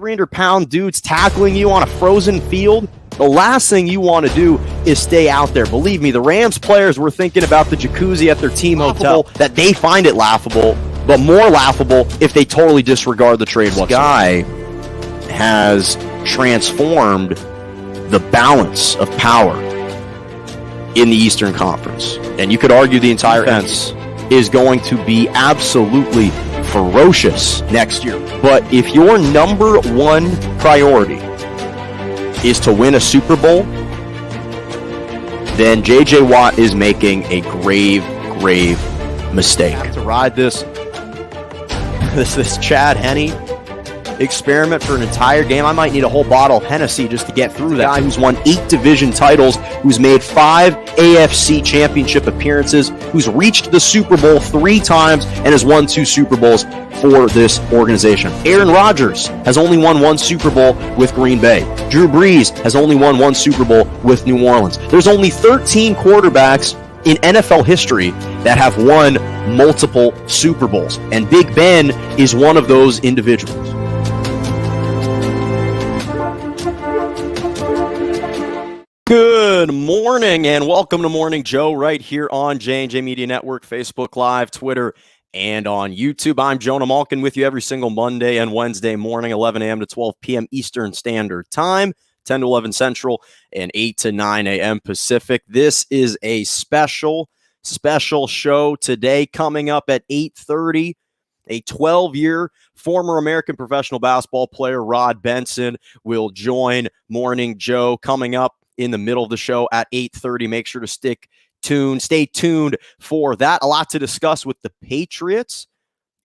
300-pound dudes tackling you on a frozen field, the last thing you want to do is stay out there. Believe me, the Rams players were thinking about the jacuzzi at their team hotel, that they find it laughable, but more laughable if they totally disregard the trade whatsoever. This guy has transformed the balance of power in the Eastern Conference. And you could argue the entire defense is going to be absolutely ferocious next year. But if your number one priority is to win a Super Bowl, then J.J. Watt is making a grave mistake. To ride this Chad Henne experiment for an entire game, I might need a whole bottle of Hennessy just to get through that. Guy who's won 8 division titles, who's made 5 AFC championship appearances, who's reached the Super Bowl 3 times and has won 2 Super Bowls for this organization. Aaron Rodgers has only won 1 Super Bowl with Green Bay. Drew Brees has only won 1 Super Bowl with New Orleans. There's only 13 quarterbacks in NFL history that have won multiple Super Bowls, and Big Ben is one of those individuals. Good morning and welcome to Morning Joe right here on J&J Media Network, Facebook Live, Twitter, and on YouTube. I'm Jonah Malkin with you every single Monday and Wednesday morning, 11 a.m. to 12 p.m. Eastern Standard Time, 10 to 11 Central, and 8 to 9 a.m. Pacific. This is a special show today coming up at 8:30. A 12-year former American professional basketball player, Rod Benson, will join Morning Joe coming up in the middle of the show at 8:30. Make sure to stay tuned for that. A lot to discuss with the Patriots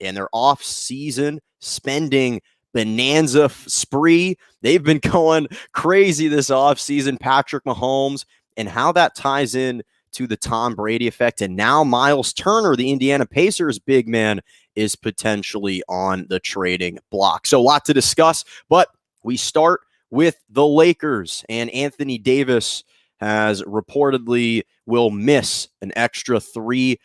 and their off-season spending bonanza spree. They've been going crazy this offseason. Patrick Mahomes and how that ties in to the Tom Brady effect. And now Myles Turner, the Indiana Pacers big man, is potentially on the trading block. So a lot to discuss, but we start with the Lakers, and Anthony Davis has reportedly will miss an extra 3+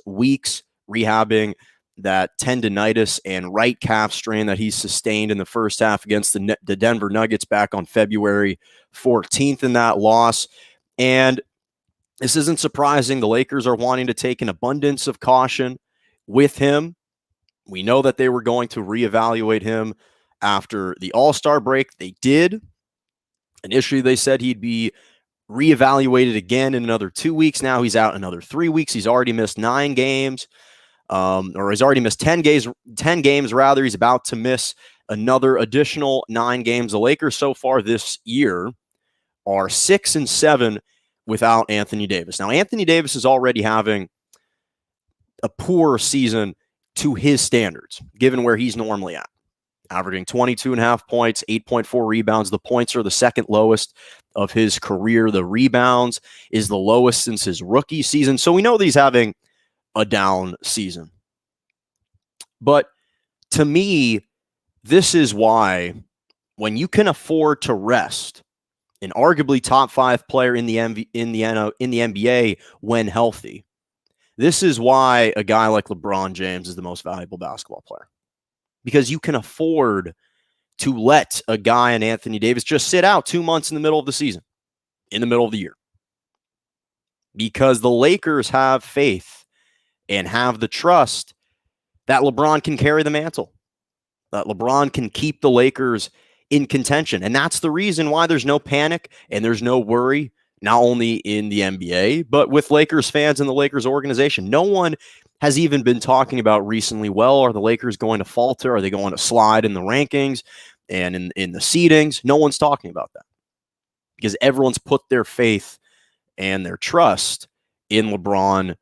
weeks rehabbing that tendinitis and right calf strain that he sustained in the first half against the Denver Nuggets back on February 14th in that loss. And this isn't surprising. The Lakers are wanting to take an abundance of caution with him. We know that they were going to reevaluate him after the All-Star break. They did. Initially, they said he'd be reevaluated again in another 2 weeks. Now he's out another 3 weeks. He's already missed 9 games, or he's already missed 10 games rather. He's about to miss another additional 9 games. The Lakers so far this year are 6-7 without Anthony Davis. Now, Anthony Davis is already having a poor season to his standards, given where he's normally at. Averaging 22.5 points, 8.4 rebounds. The points are the second lowest of his career. The rebounds is the lowest since his rookie season. So we know that he's having a down season. But to me, this is why when you can afford to rest an arguably top 5 player in the NBA when healthy, this is why a guy like LeBron James is the most valuable basketball player. Because you can afford to let a guy in Anthony Davis just sit out 2 months in the middle of the season, in the middle of the year. Because the Lakers have faith and have the trust that LeBron can carry the mantle, that LeBron can keep the Lakers in contention. And that's the reason why there's no panic and there's no worry, not only in the NBA, but with Lakers fans and the Lakers organization. No one has even been talking about recently, well, are the Lakers going to falter? Are they going to slide in the rankings and in the seedings? No one's talking about that because everyone's put their faith and their trust in LeBron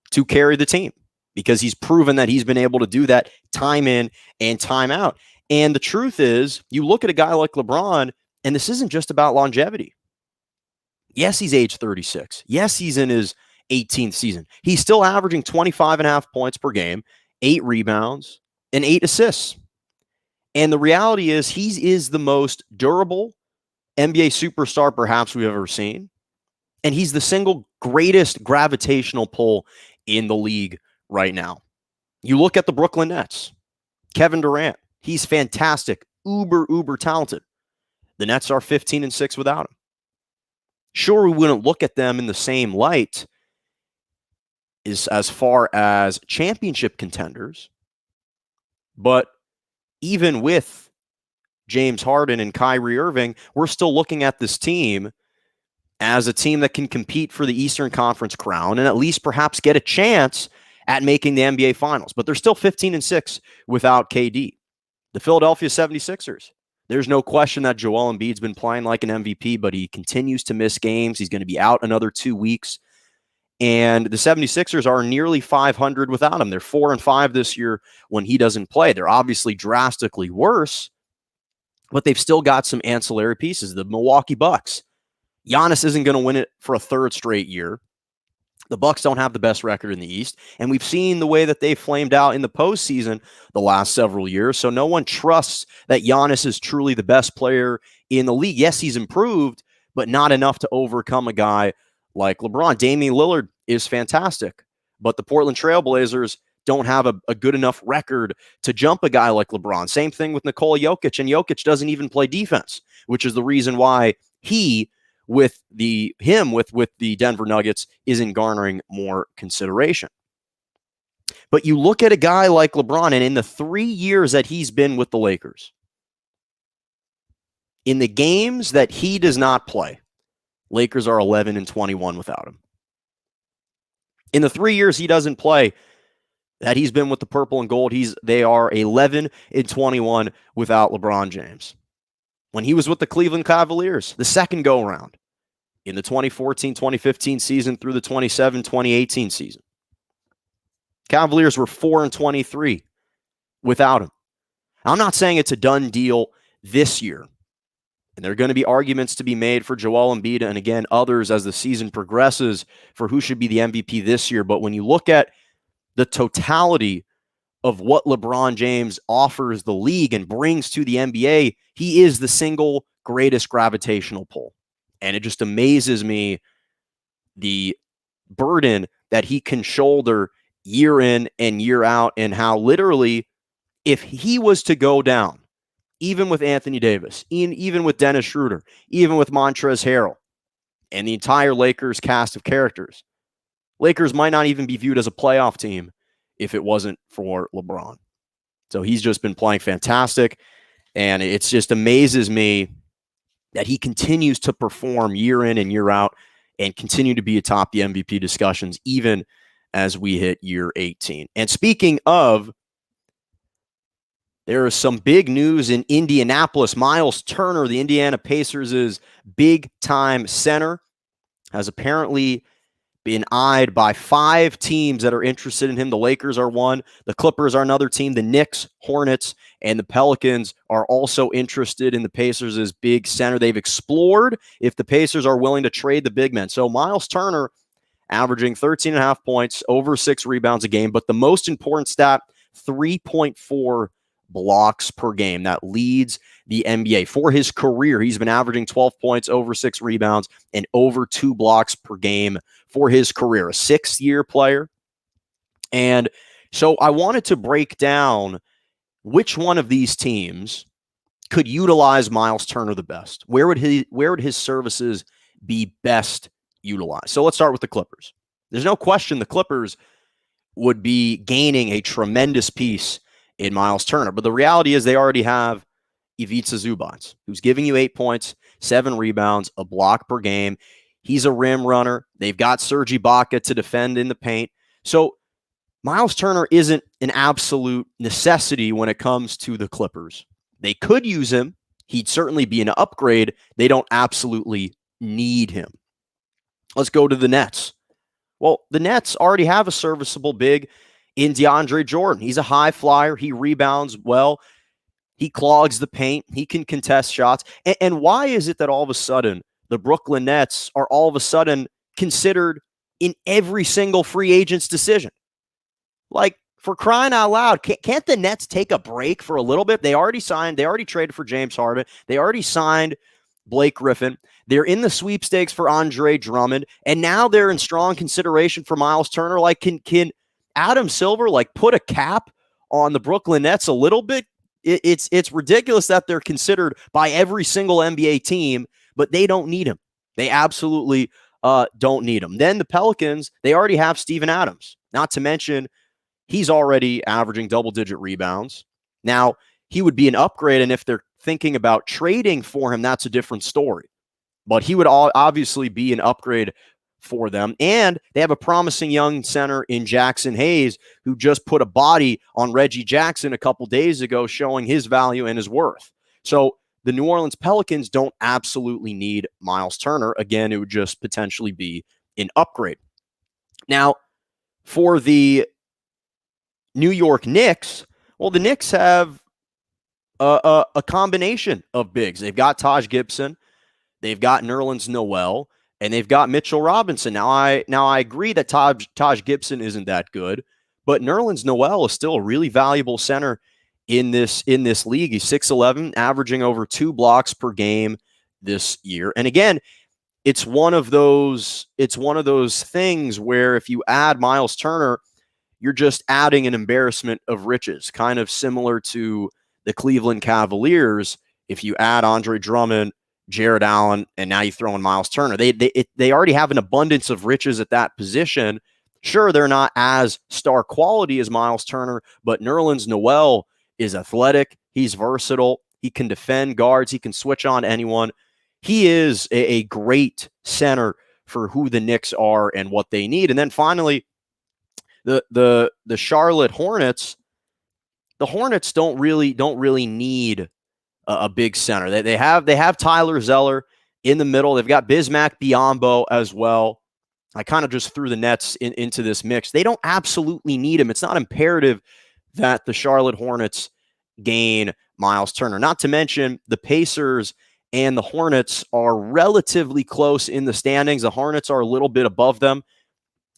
to carry the team because he's proven that he's been able to do that time in and time out. And the truth is, you look at a guy like LeBron, and this isn't just about longevity. Yes, he's age 36. Yes, he's in his 18th season. He's still averaging 25.5 points per game, 8 rebounds, and 8 assists. And the reality is he is the most durable NBA superstar perhaps we've ever seen. And he's the single greatest gravitational pull in the league right now. You look at the Brooklyn Nets, Kevin Durant, he's fantastic uber talented. The Nets are 15-6 without him. Sure, we wouldn't look at them in the same light as far as championship contenders, but even with James Harden and Kyrie Irving, we're still looking at this team as a team that can compete for the Eastern Conference crown and at least perhaps get a chance at making the NBA Finals. But they're still 15-6 without KD. The Philadelphia 76ers. There's no question that Joel Embiid's been playing like an MVP, but he continues to miss games. He's going to be out another 2 weeks. And the 76ers are nearly 500 without him. They're 4-5 this year when he doesn't play. They're obviously drastically worse, but they've still got some ancillary pieces. The Milwaukee Bucks. Giannis isn't going to win it for a third straight year. The Bucks don't have the best record in the East, and we've seen the way that they flamed out in the postseason the last several years, so no one trusts that Giannis is truly the best player in the league. Yes, he's improved, but not enough to overcome a guy like LeBron. Damian Lillard is fantastic, but the Portland Trailblazers don't have a good enough record to jump a guy like LeBron. Same thing with Nikola Jokic, and Jokic doesn't even play defense, which is the reason why he with the Denver Nuggets isn't garnering more consideration. But you look at a guy like LeBron, and in the 3 years that he's been with the Lakers, in the games that he does not play, Lakers are 11-21 without him. In the 3 years he doesn't play, that he's been with the purple and gold, they are 11-21 without LeBron James. When he was with the Cleveland Cavaliers, the second go-around, in the 2014-2015 season through the 2017-2018 season, Cavaliers were 4-23 without him. I'm not saying it's a done deal this year, and there are going to be arguments to be made for Joel Embiid and, again, others as the season progresses for who should be the MVP this year. But when you look at the totality of what LeBron James offers the league and brings to the NBA, he is the single greatest gravitational pull. And it just amazes me the burden that he can shoulder year in and year out, and how literally, if he was to go down, even with Anthony Davis, even with Dennis Schroeder, even with Montrezl Harrell, and the entire Lakers cast of characters, Lakers might not even be viewed as a playoff team if it wasn't for LeBron. So he's just been playing fantastic, and it just amazes me that he continues to perform year in and year out and continue to be atop the MVP discussions, even as we hit year 18. And speaking of, there is some big news in Indianapolis. Myles Turner, the Indiana Pacers' big-time center, has apparently been eyed by 5 teams that are interested in him. The Lakers are one. The Clippers are another team. The Knicks, Hornets, and the Pelicans are also interested in the Pacers' big center. They've explored if the Pacers are willing to trade the big men. So Myles Turner averaging 13.5 points, over 6 rebounds a game. But the most important stat, 3.4 blocks per game. That leads the NBA. For his career, he's been averaging 12 points, over 6 rebounds, and over 2 blocks per game for his career. A 6-year player. And so I wanted to break down which one of these teams could utilize Myles Turner the best. Where would his services be best utilized? So let's start with the Clippers. There's no question the Clippers would be gaining a tremendous piece in Myles Turner. But the reality is they already have Ivica Zubac, who's giving you 8 points, 7 rebounds, a block per game. He's a rim runner. They've got Serge Ibaka to defend in the paint. So Myles Turner isn't an absolute necessity when it comes to the Clippers. They could use him. He'd certainly be an upgrade. They don't absolutely need him. Let's go to the Nets. Well, the Nets already have a serviceable big in DeAndre Jordan. He's a high flyer. He rebounds well. He clogs the paint. He can contest shots. And why is it that all of a sudden the Brooklyn Nets are all of a sudden considered in every single free agent's decision? Like, for crying out loud, can't the Nets take a break for a little bit? They already traded for James Harden. They already signed Blake Griffin. They're in the sweepstakes for Andre Drummond. And now they're in strong consideration for Myles Turner. Like, can Adam Silver, like, put a cap on the Brooklyn Nets a little bit It's ridiculous that they're considered by every single NBA team, but they don't need him. They absolutely don't need him. Then the Pelicans, they already have Steven Adams. Not to mention, he's already averaging double-digit rebounds. Now, he would be an upgrade, and if they're thinking about trading for him, that's a different story. But he would obviously be an upgrade for them. And they have a promising young center in Jackson Hayes, who just put a body on Reggie Jackson a couple days ago, showing his value and his worth. So the New Orleans Pelicans don't absolutely need Myles Turner. Again, it would just potentially be an upgrade. Now, for the New York Knicks, well, the Knicks have a combination of bigs. They've got Taj Gibson, they've got Nerlens Noel, and they've got Mitchell Robinson. Now I agree that Taj Gibson isn't that good, but Nerlens Noel is still a really valuable center in this league. He's 6'11", averaging over 2 blocks per game this year. And again, it's one of those things where if you add Myles Turner, you're just adding an embarrassment of riches, kind of similar to the Cleveland Cavaliers. If you add Andre Drummond, Jared Allen, and now you throw in Myles Turner, they already have an abundance of riches at that position. Sure, they're not as star quality as Myles Turner, but Nerlens Noel is athletic. He's versatile. He can defend guards. He can switch on anyone. He is a great center for who the Knicks are and what they need. And then finally, the Charlotte Hornets. The Hornets don't really need a big center. They have Tyler Zeller in the middle. They've got Bismack Biyombo as well. I kind of just threw the Nets into this mix. They don't absolutely need him. It's not imperative that the Charlotte Hornets gain Myles Turner. Not to mention the Pacers and the Hornets are relatively close in the standings. The Hornets are a little bit above them.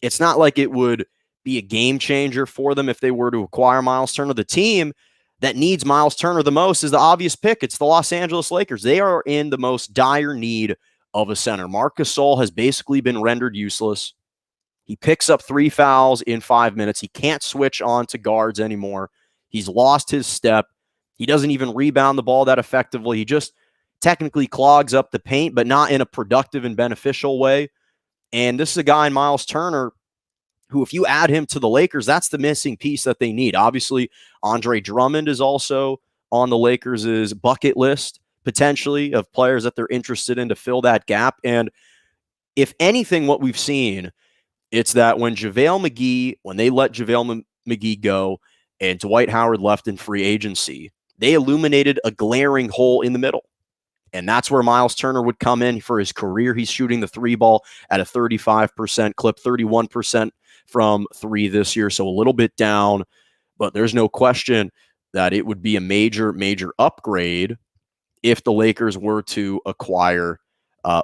It's not like it would be a game changer for them if they were to acquire Myles Turner. The team that needs Myles Turner the most is the obvious pick. It's the Los Angeles Lakers. They are in the most dire need of a center. Marc Gasol has basically been rendered useless. He picks up 3 fouls in 5 minutes. He can't switch on to guards anymore. He's lost his step. He doesn't even rebound the ball that effectively. He just technically clogs up the paint, but not in a productive and beneficial way. And this is a guy in Myles Turner who, if you add him to the Lakers, that's the missing piece that they need. Obviously, Andre Drummond is also on the Lakers' bucket list, potentially, of players that they're interested in to fill that gap. And if anything, what we've seen, it's that when they let JaVale McGee go and Dwight Howard left in free agency, they illuminated a glaring hole in the middle. And that's where Myles Turner would come in for his career. He's shooting the 3 ball at a 35% clip, 31% from 3 this year, so a little bit down. But there's no question that it would be a major, major upgrade if the Lakers were to acquire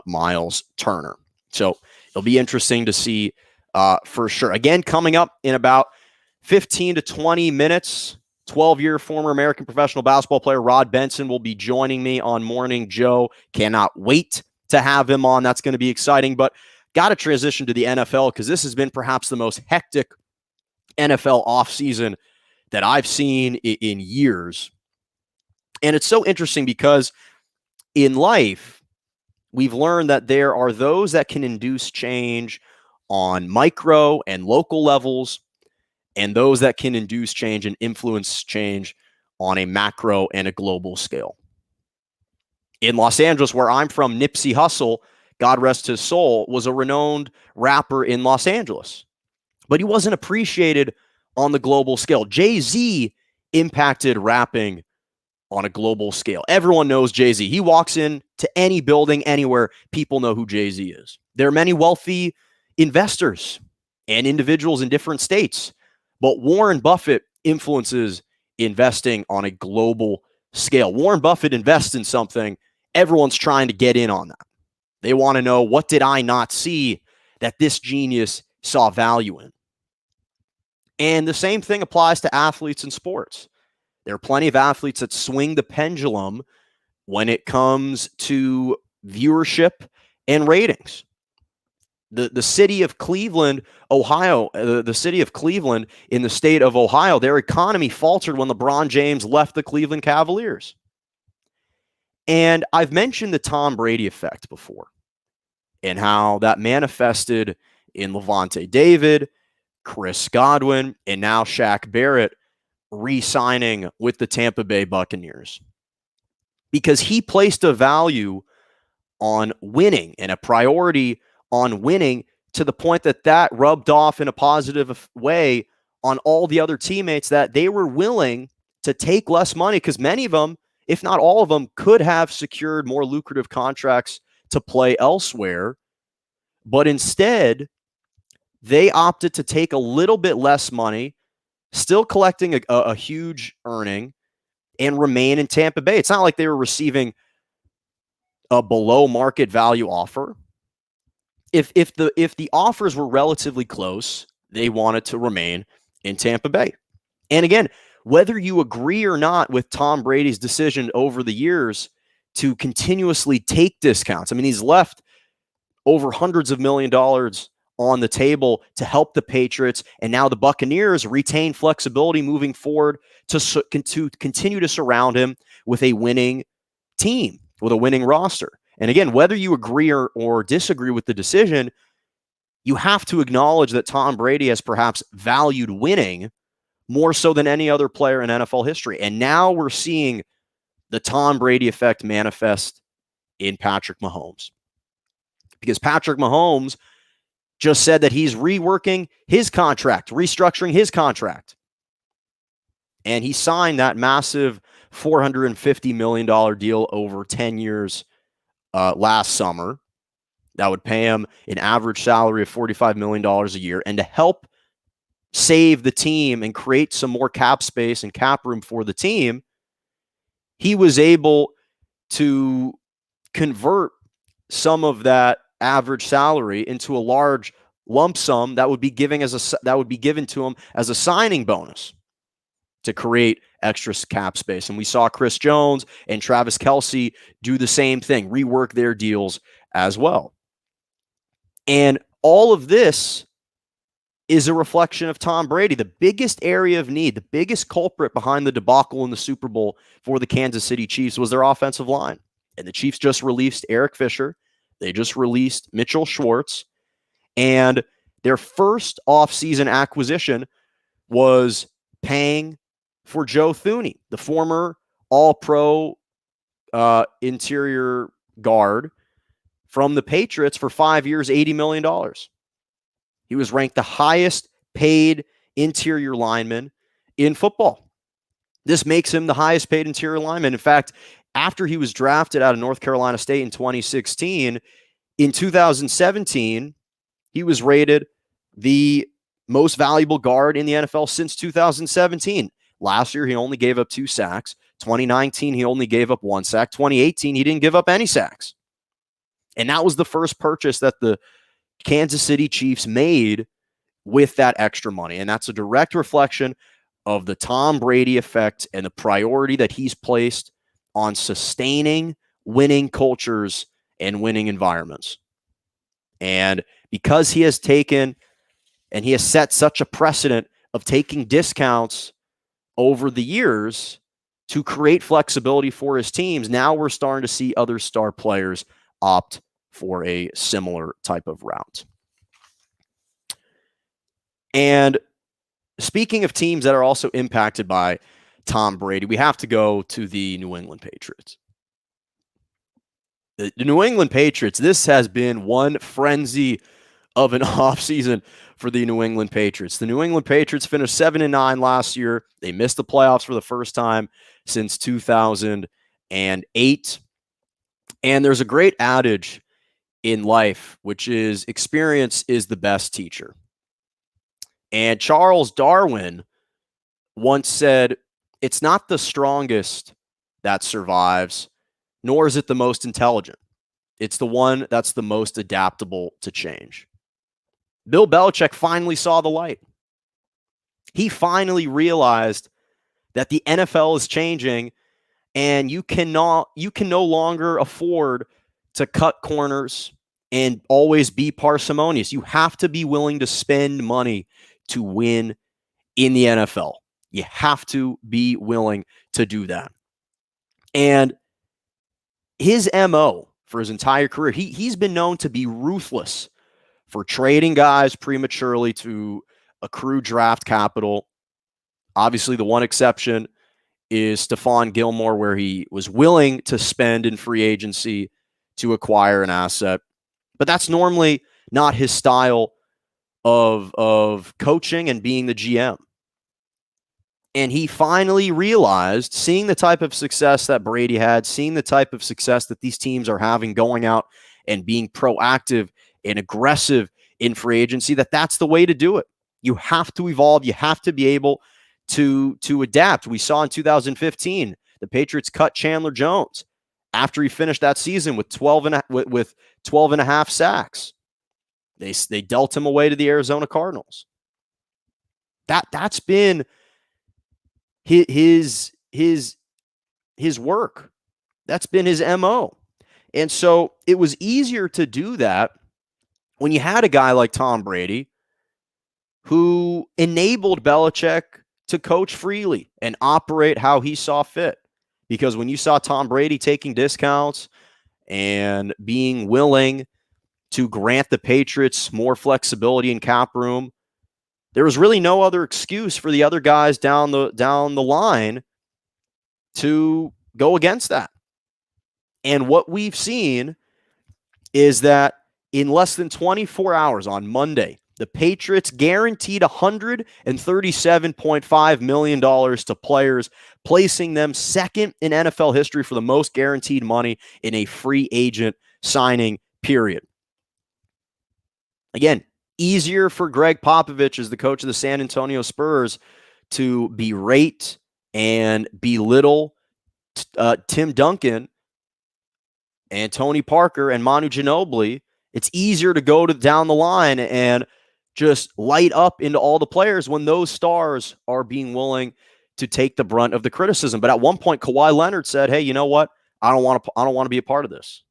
Myles Turner. So it'll be interesting to see for sure. Again, coming up in about 15 to 20 minutes, 12-year former American professional basketball player Rod Benson will be joining me on Morning Joe. Cannot wait to have him on. That's going to be exciting. But got to transition to the NFL because this has been perhaps the most hectic NFL offseason that I've seen in years. And it's so interesting because in life, we've learned that there are those that can induce change on micro and local levels, and those that can induce change and influence change on a macro and a global scale. In Los Angeles, where I'm from, Nipsey Hussle, God rest his soul, was a renowned rapper in Los Angeles, but he wasn't appreciated on the global scale. Jay-Z impacted rapping on a global scale. Everyone knows Jay-Z. He walks into any building, anywhere, people know who Jay-Z is. There are many wealthy investors and individuals in different states, but Warren Buffett influences investing on a global scale. Warren Buffett invests in something, everyone's trying to get in on that. They want to know, what did I not see that this genius saw value in? And the same thing applies to athletes in sports. There are plenty of athletes that swing the pendulum when it comes to viewership and ratings. the city of Cleveland, Ohio, the city of Cleveland in the state of Ohio, their economy faltered when LeBron James left the Cleveland Cavaliers. And I've mentioned the Tom Brady effect before and how that manifested in Levante David, Chris Godwin, and now Shaq Barrett re-signing with the Tampa Bay Buccaneers. Because he placed a value on winning and a priority on winning to the point that that rubbed off in a positive way on all the other teammates, that they were willing to take less money because many of them, if not all of them, could have secured more lucrative contracts to play elsewhere. But instead, they opted to take a little bit less money, still collecting a huge earning, and remain in Tampa Bay. It's not like they were receiving a below market value offer. If the offers were relatively close, they wanted to remain in Tampa Bay. And again, whether you agree or not with Tom Brady's decision over the years to continuously take discounts, I mean, he's left over hundreds of $1 million on the table to help the Patriots, and now the Buccaneers retain flexibility moving forward to continue to surround him with a winning team, with a winning roster. And again, whether you agree or disagree with the decision, you have to acknowledge that Tom Brady has perhaps valued winning more so than any other player in NFL history. And now we're seeing the Tom Brady effect manifest in Patrick Mahomes. Because Patrick Mahomes just said that he's reworking his contract, restructuring his contract. And he signed that massive $450 million deal over 10 years last summer. That would pay him an average salary of $45 million a year. And to help save the team and create some more cap space and cap room for the team, he was able to convert some of that average salary into a large lump sum that would be given to him as a signing bonus to create extra cap space. And we saw Chris Jones and Travis Kelce do the same thing, rework their deals as well. And all of this is a reflection of Tom Brady. The biggest area of need, the biggest culprit behind the debacle in the Super Bowl for the Kansas City Chiefs was their offensive line. And the Chiefs just released Eric Fisher. They just released Mitchell Schwartz. And their first offseason acquisition was paying for Joe Thuney, the former All-Pro interior guard from the Patriots for 5 years, $80 million. He was ranked the highest paid interior lineman in football. This makes him the highest paid interior lineman. In fact, after he was drafted out of North Carolina State in 2016, in 2017, he was rated the most valuable guard in the NFL since 2017. Last year, he only gave up 2 sacks. 2019, he only gave up 1 sack. 2018, he didn't give up any sacks. And that was the first purchase that the Kansas City Chiefs made with that extra money. And that's a direct reflection of the Tom Brady effect and the priority that he's placed on sustaining winning cultures and winning environments. And because he has taken and he has set such a precedent of taking discounts over the years to create flexibility for his teams, now we're starting to see other star players opt for a similar type of route. And speaking of teams that are also impacted by Tom Brady, we have to go to the New England Patriots. The New England Patriots, this has been one frenzy of an offseason for the New England Patriots. The New England Patriots finished 7-9 last year. They missed the playoffs for the first time since 2008. And there's a great adage in life, which is experience is the best teacher. And Charles Darwin once said, it's not the strongest that survives, nor is it the most intelligent. It's the one that's the most adaptable to change. Bill Belichick finally saw the light. He finally realized that the NFL is changing and you can no longer afford to cut corners and always be parsimonious. You have to be willing to spend money to win in the NFL. You have to be willing to do that. And his MO for his entire career, he's been known to be ruthless for trading guys prematurely to accrue draft capital. Obviously, the one exception is Stephon Gilmore, where he was willing to spend in free agency to acquire an asset. But that's normally not his style of coaching and being the GM. And he finally realized, seeing the type of success that Brady had, seeing the type of success that these teams are having, going out and being proactive and aggressive in free agency, that that's the way to do it. You have to evolve. You have to be able to adapt. We saw in 2015, the Patriots cut Chandler Jones after he finished that season with 12 and a half sacks. They dealt him away to the Arizona Cardinals. That's been his work. That's been his MO. And so it was easier to do that when you had a guy like Tom Brady who enabled Belichick to coach freely and operate how he saw fit. Because when you saw Tom Brady taking discounts and being willing to grant the Patriots more flexibility in cap room, there was really no other excuse for the other guys down the line to go against that. And what we've seen is that in less than 24 hours on Monday, the Patriots guaranteed $137.5 million to players, placing them second in NFL history for the most guaranteed money in a free agent signing period. Again, easier for Greg Popovich as the coach of the San Antonio Spurs to berate and belittle Tim Duncan and Tony Parker and Manu Ginobili. It's easier to go down the line and just light up into all the players when those stars are being willing to take the brunt of the criticism. But at one point, Kawhi Leonard said, "Hey, you know what? I don't want to be a part of this.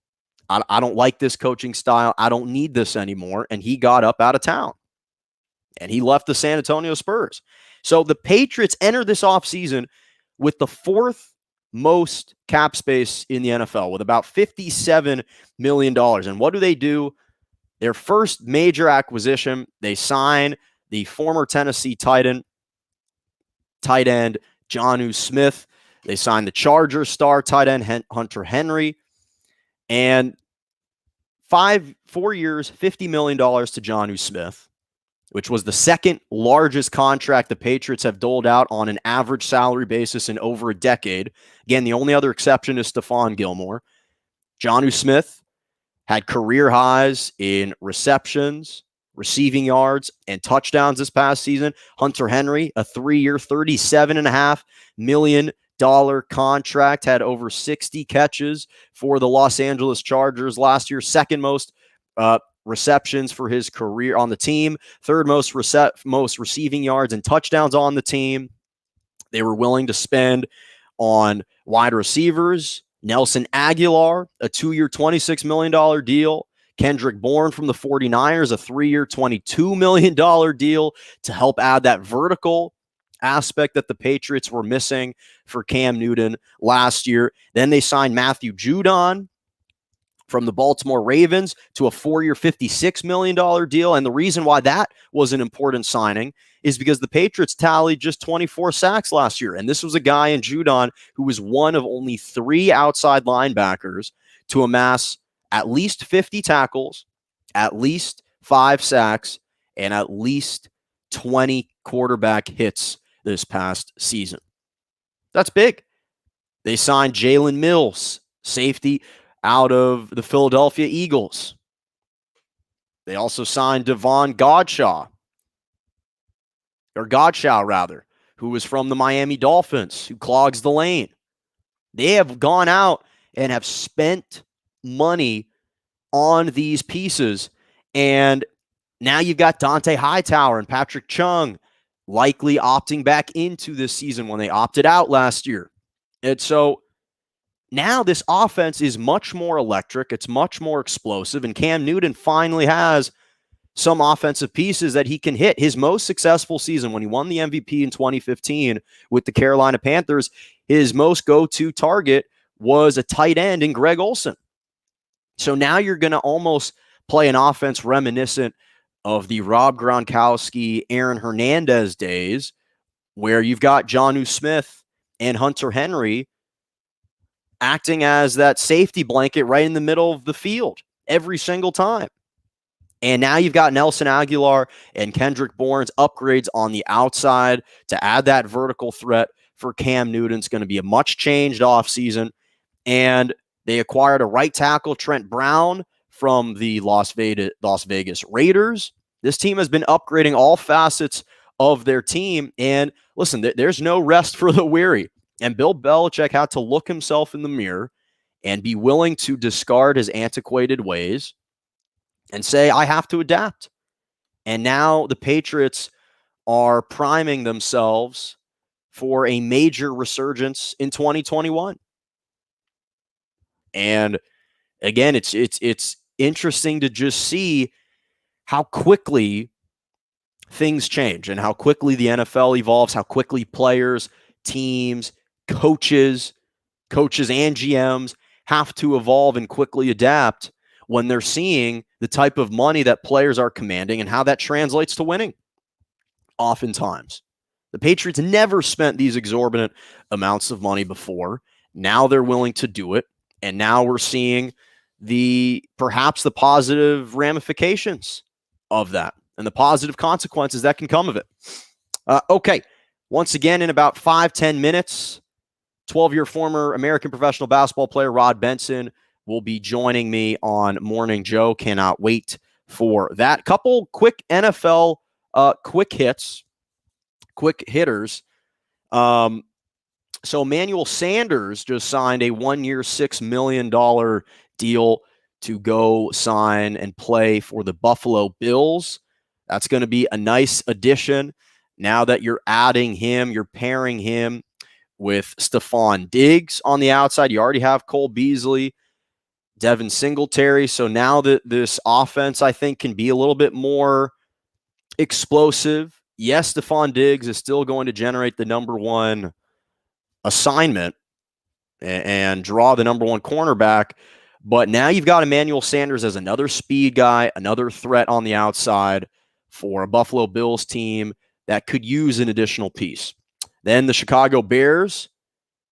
I don't like this coaching style. I don't need this anymore." And he got up out of town and he left the San Antonio Spurs. So the Patriots enter this offseason with the fourth most cap space in the NFL with about $57 million. And what do? Their first major acquisition, they sign the former Tennessee tight end, Jonah Smith. They signed the Chargers star tight end, Hunter Henry. And 4 years, $50 million to Jonnu Smith, which was the second largest contract the Patriots have doled out on an average salary basis in over a decade. Again, the only other exception is Stephon Gilmore. Jonnu Smith had career highs in receptions, receiving yards, and touchdowns this past season. Hunter Henry, a 3-year, $37.5 million contract, had over 60 catches for the Los Angeles Chargers last year, second most receptions for his career on the team, third most receiving yards and touchdowns on the team. They were willing to spend on wide receivers. Nelson Aguilar, a 2-year, $26 million deal. Kendrick Bourne from the 49ers, a 3-year, $22 million deal to help add that vertical aspect that the Patriots were missing for Cam Newton last year. Then they signed Matthew Judon from the Baltimore Ravens to a 4-year, $56 million deal. And the reason why that was an important signing is because the Patriots tallied just 24 sacks last year. And this was a guy in Judon who was one of only 3 outside linebackers to amass at least 50 tackles, at least 5 sacks, and at least 20 quarterback hits this past season. That's big. They signed Jalen Mills, safety out of the Philadelphia Eagles. They also signed Devon Godshaw, who was from the Miami Dolphins, who clogs the lane. They have gone out and have spent money on these pieces. And now you've got Dante Hightower and Patrick Chung likely opting back into this season when they opted out last year. And so Now this offense is much more electric. It's much more explosive. And Cam Newton finally has some offensive pieces that he can hit. His most successful season when he won the MVP in 2015 with the Carolina Panthers, his most go-to target was a tight end in Greg Olsen. So now you're going to almost play an offense reminiscent of the Rob Gronkowski, Aaron Hernandez days, where you've got Jonnu Smith and Hunter Henry acting as that safety blanket right in the middle of the field every single time. And now you've got Nelson Aguilar and Kendrick Bourne's upgrades on the outside to add that vertical threat for Cam Newton. It's going to be a much changed offseason. And they acquired a right tackle, Trent Brown, from the Las Vegas Raiders. This team has been upgrading all facets of their team. And listen, there's no rest for the weary. And Bill Belichick had to look himself in the mirror and be willing to discard his antiquated ways and say, I have to adapt. And now the Patriots are priming themselves for a major resurgence in 2021. And again, it's interesting to just see how quickly things change and how quickly the NFL evolves, how quickly players, teams, coaches and GMs have to evolve and quickly adapt when they're seeing the type of money that players are commanding and how that translates to winning. Oftentimes, the Patriots never spent these exorbitant amounts of money before. Now they're willing to do it. And now we're seeing perhaps the positive ramifications of that and the positive consequences that can come of it. Okay. Once again, in about 5-10 minutes, 12-year former American professional basketball player Rod Benson will be joining me on Morning Joe. Cannot wait for that. Couple quick NFL quick hitters. So Emmanuel Sanders just signed a 1-year, $6 million deal to go sign and play for the Buffalo Bills. That's going to be a nice addition. Now that you're adding him, you're pairing him with Stephon Diggs on the outside. You already have Cole Beasley, Devin Singletary. So now that this offense, I think, can be a little bit more explosive. Yes, Stephon Diggs is still going to generate the number one assignment and draw the number one cornerback. But now you've got Emmanuel Sanders as another speed guy, another threat on the outside for a Buffalo Bills team that could use an additional piece. Then the Chicago Bears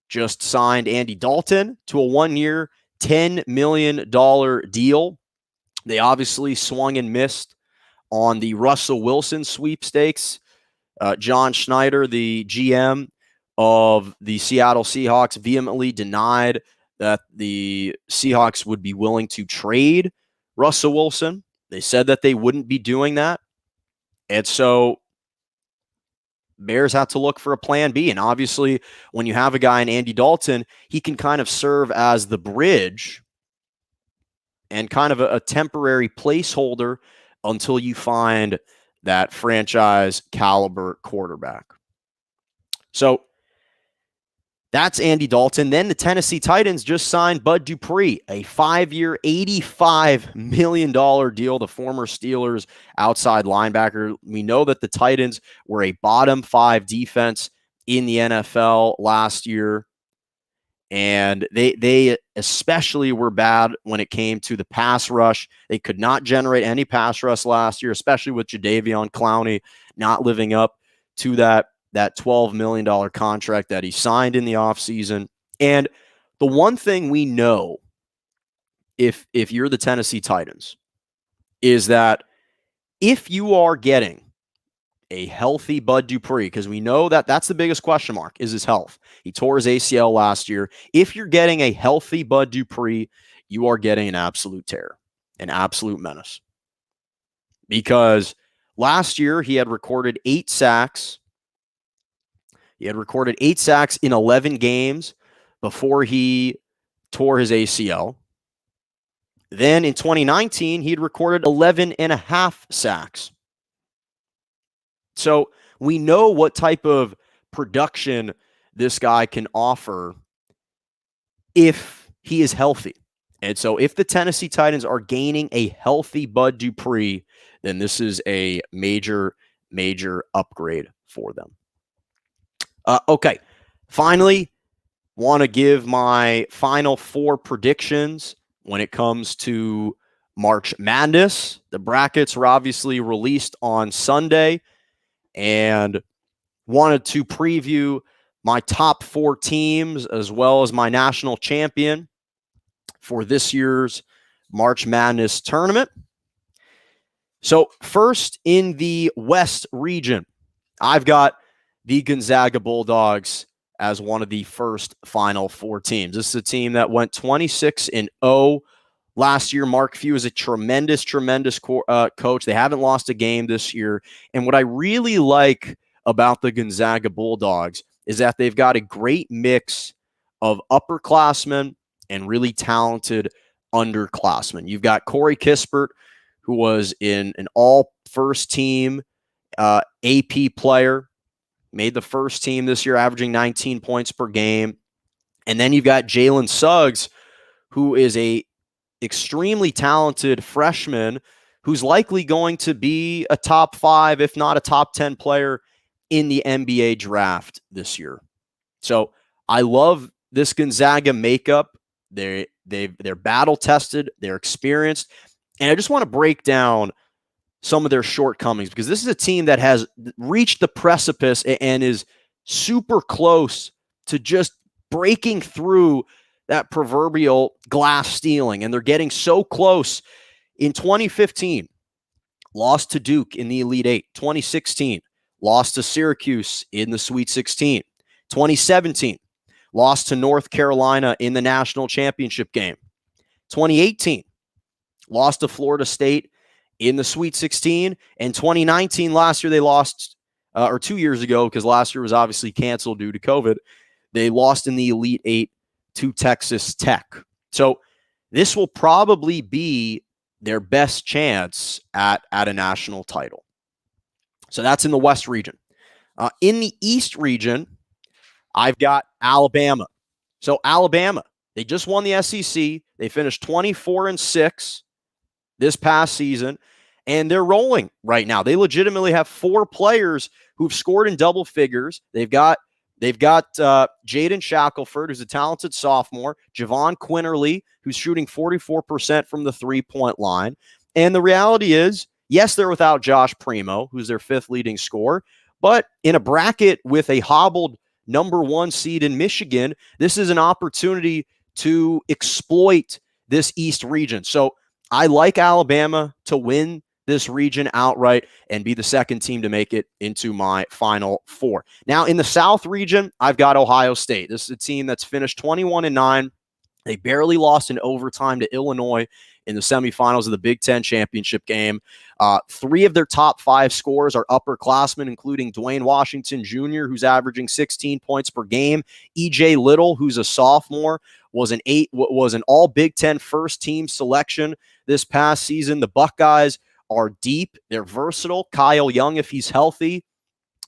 just signed Andy Dalton to a 1-year, $10 million deal. They obviously swung and missed on the Russell Wilson sweepstakes. John Schneider, the GM of the Seattle Seahawks, vehemently denied that the Seahawks would be willing to trade Russell Wilson. They said that they wouldn't be doing that. And so Bears have to look for a plan B. And obviously, when you have a guy in Andy Dalton, he can kind of serve as the bridge and kind of a temporary placeholder until you find that franchise caliber quarterback. So that's Andy Dalton. Then the Tennessee Titans just signed Bud Dupree, a 5-year, $85 million deal, the former Steelers outside linebacker. We know that the Titans were a bottom 5 defense in the NFL last year, and they especially were bad when it came to the pass rush. They could not generate any pass rush last year, especially with Jadeveon Clowney not living up to that $12 million contract that he signed in the offseason. And the one thing we know, if you're the Tennessee Titans, is that if you are getting a healthy Bud Dupree, because we know that that's the biggest question mark, is his health. He tore his ACL last year. If you're getting a healthy Bud Dupree, you are getting an absolute terror, an absolute menace. Because last year he had recorded 8 sacks. He had recorded 8 sacks in 11 games before he tore his ACL. Then in 2019, he had recorded 11 and a half sacks. So we know what type of production this guy can offer if he is healthy. And so if the Tennessee Titans are gaining a healthy Bud Dupree, then this is a major, major upgrade for them. Okay, finally, want to give my final 4 predictions when it comes to March Madness. The brackets were obviously released on Sunday, and wanted to preview my top 4 teams as well as my national champion for this year's March Madness tournament. So first in the West region, I've got the Gonzaga Bulldogs as one of the first Final Four teams. This is a team that went 26-0 last year. Mark Few is a tremendous coach. They haven't lost a game this year. And what I really like about the Gonzaga Bulldogs is that they've got a great mix of upperclassmen and really talented underclassmen. You've got Corey Kispert, who was in an all-first team AP player, made the first team this year, averaging 19 points per game. And then you've got Jalen Suggs, who is a extremely talented freshman who's likely going to be a top 5, if not a top 10 player in the NBA draft this year. So I love this Gonzaga makeup. They're battle tested, they're experienced, and I just want to break down some of their shortcomings, because this is a team that has reached the precipice and is super close to just breaking through that proverbial glass ceiling, and they're getting so close. In 2015, lost to Duke in the Elite Eight. 2016, lost to Syracuse in the Sweet 16. 2017, lost to North Carolina in the national championship game. 2018, lost to Florida State in the Sweet 16. And 2019, last year, they lost, or 2 years ago, because last year was obviously canceled due to COVID, they lost in the Elite Eight to Texas Tech. So this will probably be their best chance at a national title. So that's in the West region. In the East region, I've got Alabama. So Alabama, they just won the SEC. They finished 24-6 this past season, and they're rolling right now. They legitimately have 4 players who've scored in double figures. They've got Jaden Shackelford, who's a talented sophomore, Javon Quinterly, who's shooting 44% from the three-point line. And the reality is, yes, they're without Josh Primo, who's their 5th leading scorer, but in a bracket with a hobbled number 1 seed in Michigan, this is an opportunity to exploit this East region. So I like Alabama to win this region outright and be the second team to make it into my Final Four. Now, in the South region, I've got Ohio State. This is a team that's finished 21-9. They barely lost in overtime to Illinois in the semifinals of the Big Ten championship game. 3 of their top 5 scorers are upperclassmen, including Dwayne Washington Jr., who's averaging 16 points per game. E.J. Little, who's a sophomore, was an all Big Ten first team selection this past season. The Buckeyes are deep. They're versatile. Kyle Young, if he's healthy,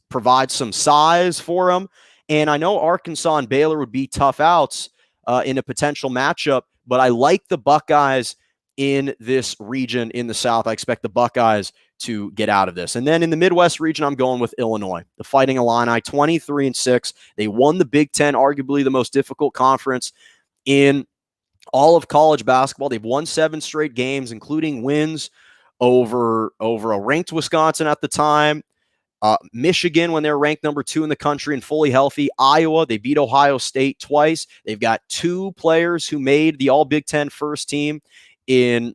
provides some size for them. And I know Arkansas and Baylor would be tough outs in a potential matchup, but I like the Buckeyes in this region in the South. I expect the Buckeyes to get out of this. And then in the Midwest region, I'm going with Illinois, the Fighting Illini, 23-6. They won the Big Ten, arguably the most difficult conference in all of college basketball. They've won 7 straight games, including wins over a ranked Wisconsin at the time, Michigan when they were ranked number 2 in the country and fully healthy, Iowa. They beat Ohio State twice. They've got 2 players who made the All Big Ten first team in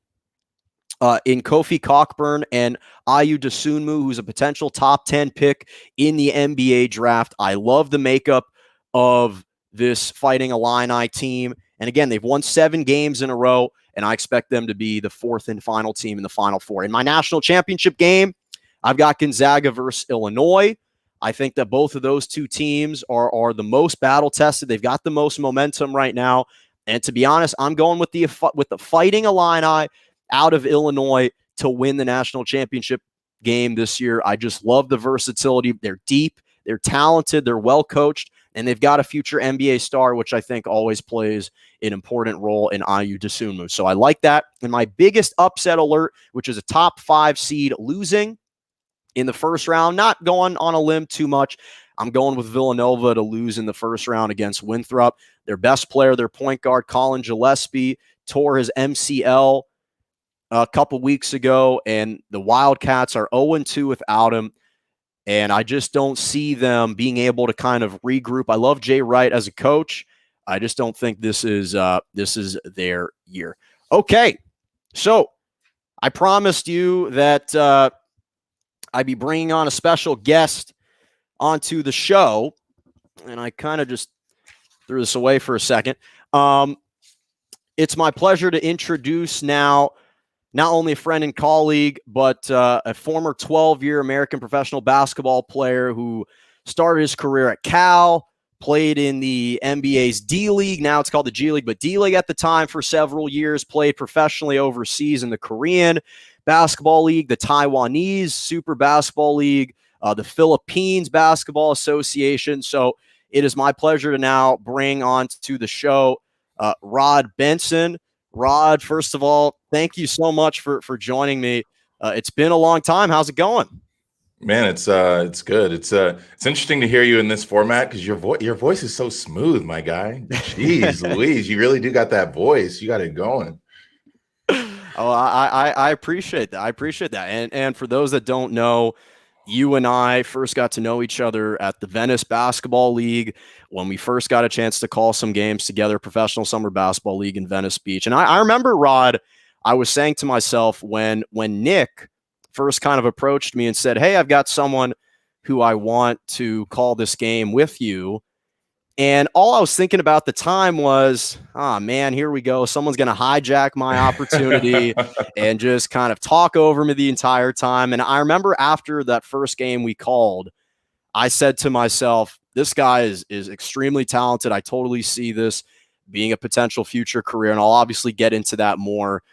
Kofi Cockburn and Ayu Dosunmu, who's a potential top 10 pick in the NBA draft. I love the makeup of this Fighting Illini team. And again, they've won 7 games in a row, and I expect them to be the 4th and final team in the Final Four. In my national championship game, I've got Gonzaga versus Illinois. I think that both of those 2 teams are the most battle-tested. They've got the most momentum right now. And to be honest, I'm going with the Fighting Illini out of Illinois to win the national championship game this year. I just love the versatility. They're deep. They're talented. They're well-coached. And they've got a future NBA star, which I think always plays an important role in Ayu Dosunmu. So I like that. And my biggest upset alert, which is a top 5 seed losing in the first round, not going on a limb too much. I'm going with Villanova to lose in the first round against Winthrop. Their best player, their point guard, Colin Gillespie, tore his MCL a couple weeks ago, and the Wildcats are 0-2 without him. And I just don't see them being able to kind of regroup. I love Jay Wright as a coach. I just don't think this is their year. Okay, so I promised you that I'd be bringing on a special guest onto the show, and I kind of just threw this away for a second. It's my pleasure to introduce now not only a friend and colleague, but a former 12-year American professional basketball player who started his career at Cal, played in the NBA's D-League. Now it's called the G-League, but D-League at the time for several years, played professionally overseas in the Korean Basketball League, the Taiwanese Super Basketball League, the Philippines Basketball Association. So it is my pleasure to now bring on to the show Rod Benson. Rod, first of all, thank you so much for joining me. It's been a long time. How's it going? Man, it's good. It's interesting to hear you in this format because your voice is so smooth, my guy. Jeez Louise, you really do got that voice. You got it going. Oh, I appreciate that. I appreciate that. And for those that don't know, you and I first got to know each other at the Venice Basketball League when we first got a chance to call some games together, Professional Summer Basketball League in Venice Beach. And I remember, Rod, I was saying to myself when Nick first kind of approached me and said, hey, I've got someone who I want to call this game with you. And all I was thinking about at the time was, oh, man, here we go. Someone's going to hijack my opportunity and just kind of talk over me the entire time. And I remember after that first game we called, I said to myself, this guy is extremely talented. I totally see this being a potential future career. And I'll obviously get into that more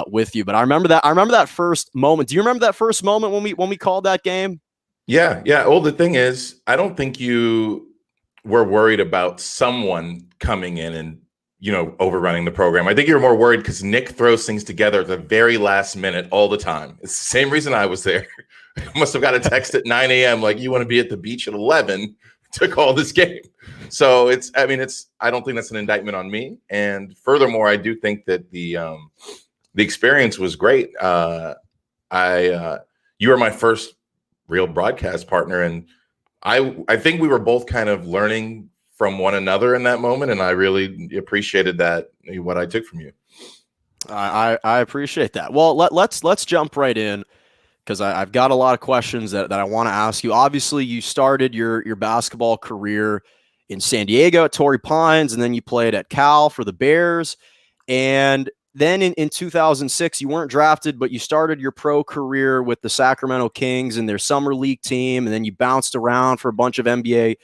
with you. But I remember that first moment. Do you remember that first moment when we called that game? Yeah. Well, the thing is, I don't think you were worried about someone coming in and, overrunning the program. I think you're more worried because Nick throws things together at the very last minute all the time. It's the same reason I was there. I must have got a text at 9 a.m. like, you want to be at the beach at 11 to call this game. So I don't think that's an indictment on me. And furthermore, I do think that the experience was great. You were my first real broadcast partner, and I think we were both kind of learning from one another in that moment, and I really appreciated that, what I took from you. I appreciate that. Well, let's jump right in because I've got a lot of questions that I want to ask you. Obviously, you started your basketball career in San Diego at Torrey Pines, and then you played at Cal for the Bears. And then in 2006, you weren't drafted, but you started your pro career with the Sacramento Kings and their summer league team. And then you bounced around for a bunch of NBA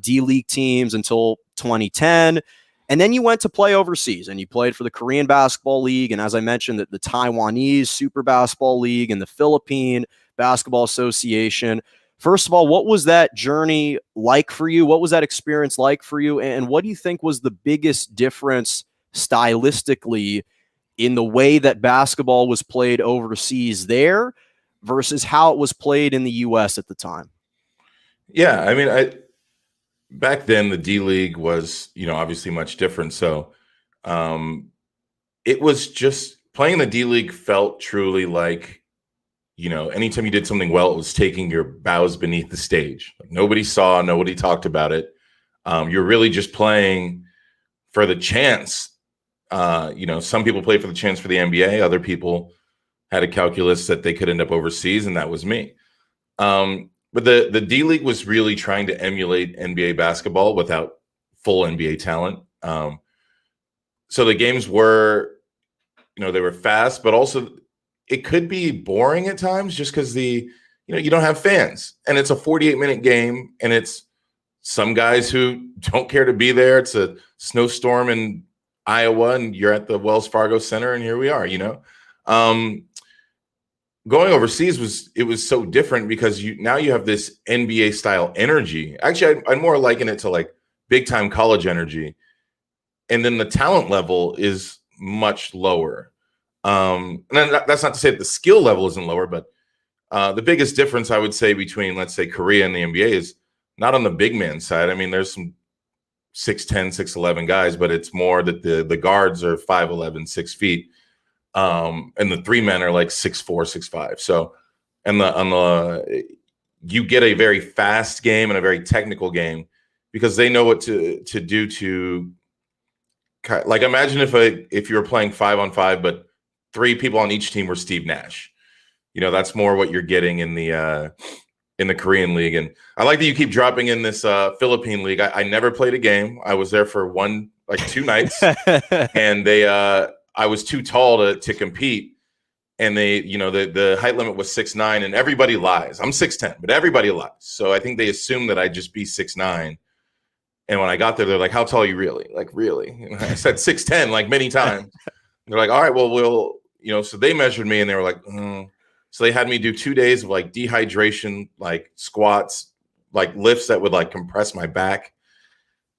D-League teams until 2010. And then you went to play overseas and you played for the Korean Basketball League. And as I mentioned, the Taiwanese Super Basketball League and the Philippine Basketball Association. First of all, what was that journey like for you? What was that experience like for you? And what do you think was the biggest difference stylistically in the way that basketball was played overseas there versus how it was played in the U.S. at the time? Yeah, back then the D-League was, obviously much different. So it was just playing the D-League felt truly like, anytime you did something well, it was taking your bows beneath the stage. Like, nobody saw, nobody talked about it. You're really just playing for the chance. Some people played for the chance for the NBA. Other people had a calculus that they could end up overseas, and that was me. But the D-League was really trying to emulate NBA basketball without full NBA talent. So the games were, they were fast, but also it could be boring at times just because you don't have fans. And it's a 48-minute game, and it's some guys who don't care to be there. It's a snowstorm in Iowa, and you're at the Wells Fargo Center, and here we are, going overseas was so different because now you have this NBA style energy. Actually, I'd more liken it to like big time college energy, and then the talent level is much lower. And that's not to say that the skill level isn't lower, but the biggest difference I would say between, let's say, Korea and the NBA is not on the big man side. I mean, there's some 6'10", 6'11" guys, but it's more that the guards are 5'11", 6 feet. And the three men are like 6'4", 6'5". So, and you get a very fast game and a very technical game because they know what to do to, like, imagine if you were playing 5-on-5, but three people on each team were Steve Nash. That's more what you're getting in the Korean league. And I like that you keep dropping in this Philippine league. I never played a game. I was there for 2 nights, and I was too tall to compete. And the height limit was 6'9", and everybody lies. I'm 6'10", but everybody lies. So I think they assumed that I'd just be 6'9". And when I got there, they're like, "How tall are you really?" Like, really? And I said 6'10", like many times. They're like, "All right, well, we'll." So they measured me, and they were like, So they had me do 2 days of like dehydration, like squats, like lifts that would like compress my back.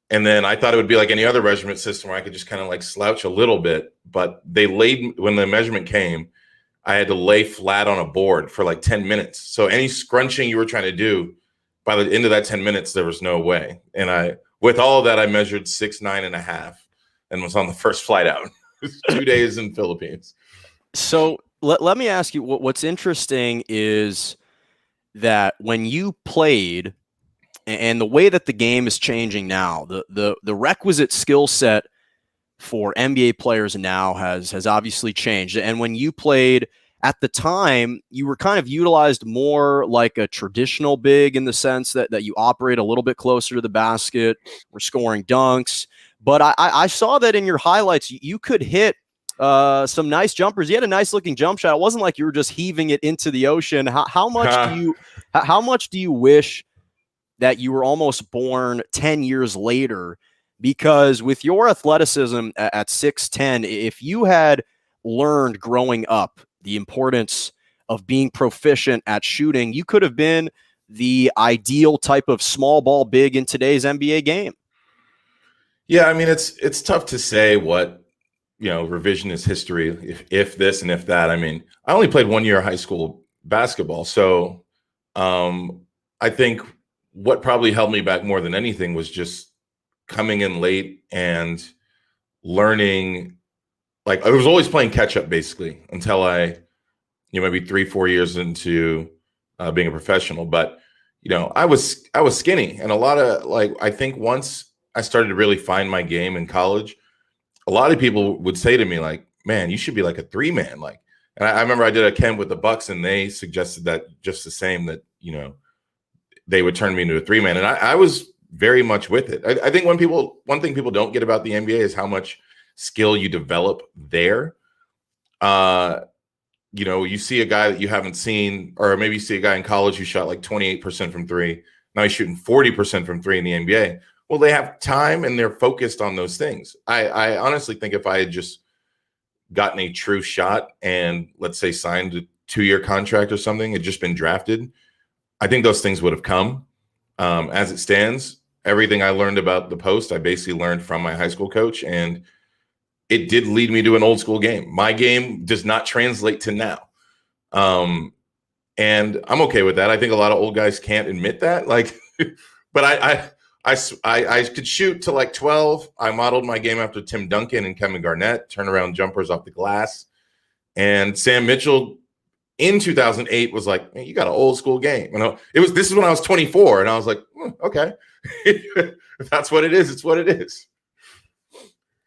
And then I thought it would be like any other measurement system where I could just kind of like slouch a little bit. But when the measurement came, I had to lay flat on a board for like 10 minutes. So any scrunching you were trying to do, by the end of that 10 minutes, there was no way. And with all of that, I measured 6'9.5" and was on the first flight out. 2 days in Philippines. So let me ask you, what's interesting is that when you played, and the way that the game is changing now, the requisite skill set for NBA players now has obviously changed. And when you played at the time, you were kind of utilized more like a traditional big in the sense that you operate a little bit closer to the basket, we're scoring dunks. But I saw that in your highlights, you could hit some nice jumpers. You had a nice looking jump shot. It wasn't like you were just heaving it into the ocean. How much do you wish that you were almost born 10 years later? Because with your athleticism at 6'10", if you had learned growing up the importance of being proficient at shooting, you could have been the ideal type of small ball big in today's NBA game. Yeah, I mean, it's tough to say what, revisionist history, if this and if that. I mean, I only played 1 year of high school basketball. So I think what probably held me back more than anything was just coming in late and learning. Like, I was always playing catch up basically until I, maybe 3-4 years into being a professional. But, I was skinny, and a lot of, like, I think once I started to really find my game in college, a lot of people would say to me, like, "Man, you should be like a 3-man." Like, and I remember I did a camp with the Bucks, and they suggested that just the same, that, they would turn me into a 3-man. And I was very much with it. I think one thing people don't get about the NBA is how much skill you develop there. You see a guy that you haven't seen, or maybe you see a guy in college who shot like 28% from three. Now he's shooting 40% from three in the NBA. Well, they have time and they're focused on those things. I honestly think if I had just gotten a true shot and, let's say, signed a 2-year contract or something, had just been drafted, I think those things would have come. As it stands, everything I learned about the post, I basically learned from my high school coach, and it did lead me to an old school game. My game does not translate to now. And I'm okay with that. I think a lot of old guys can't admit that. Like, but I could shoot to like 12. I modeled my game after Tim Duncan and Kevin Garnett, turnaround jumpers off the glass. And Sam Mitchell in 2008 was like, "Man, you got an old school game." This is when I was 24, and I was like, okay, if that's what it is, it's what it is.